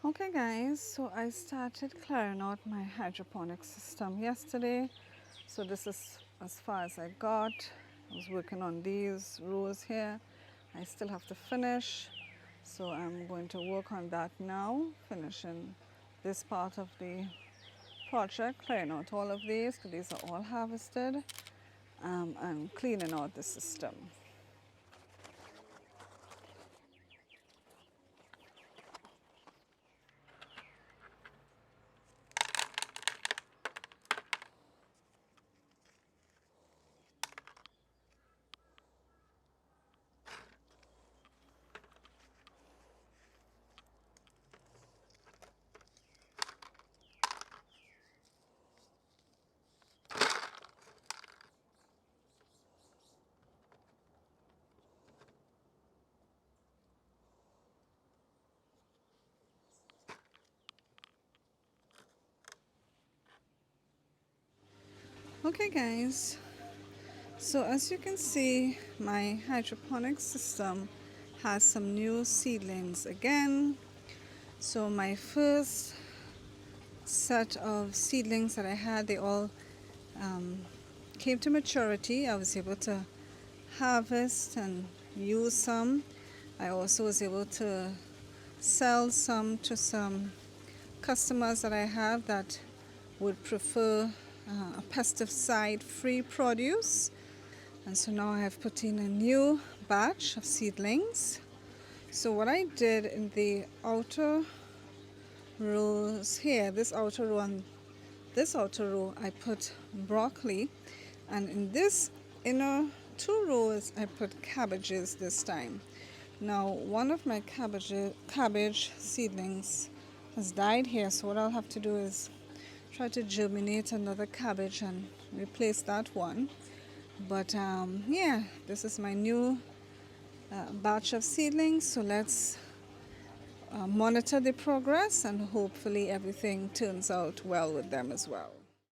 Okay guys, so I started clearing out my hydroponic system yesterday. So this is as far as I got. I was working on these rows here. I still have to finish. So I'm going to work on that now, finishing this part of the project, clearing out all of these because these are all harvested, and cleaning out the system. Okay guys, so as you can see, my hydroponic system has some new seedlings again. So my first set of seedlings that I had, they all came to maturity. I was able to harvest and use some. I also was able to sell some to some customers that I have that would prefer a pesticide-free produce. And so now I have put in a new batch of seedlings. So what I did in the outer rows here, this outer row and this outer row, I put broccoli, and in this inner two rows I put cabbages this time. Now one of my cabbage seedlings has died here, so what I'll have to do is try to germinate another cabbage and replace that one. But yeah, this is my new batch of seedlings, so let's monitor the progress and hopefully everything turns out well with them as well.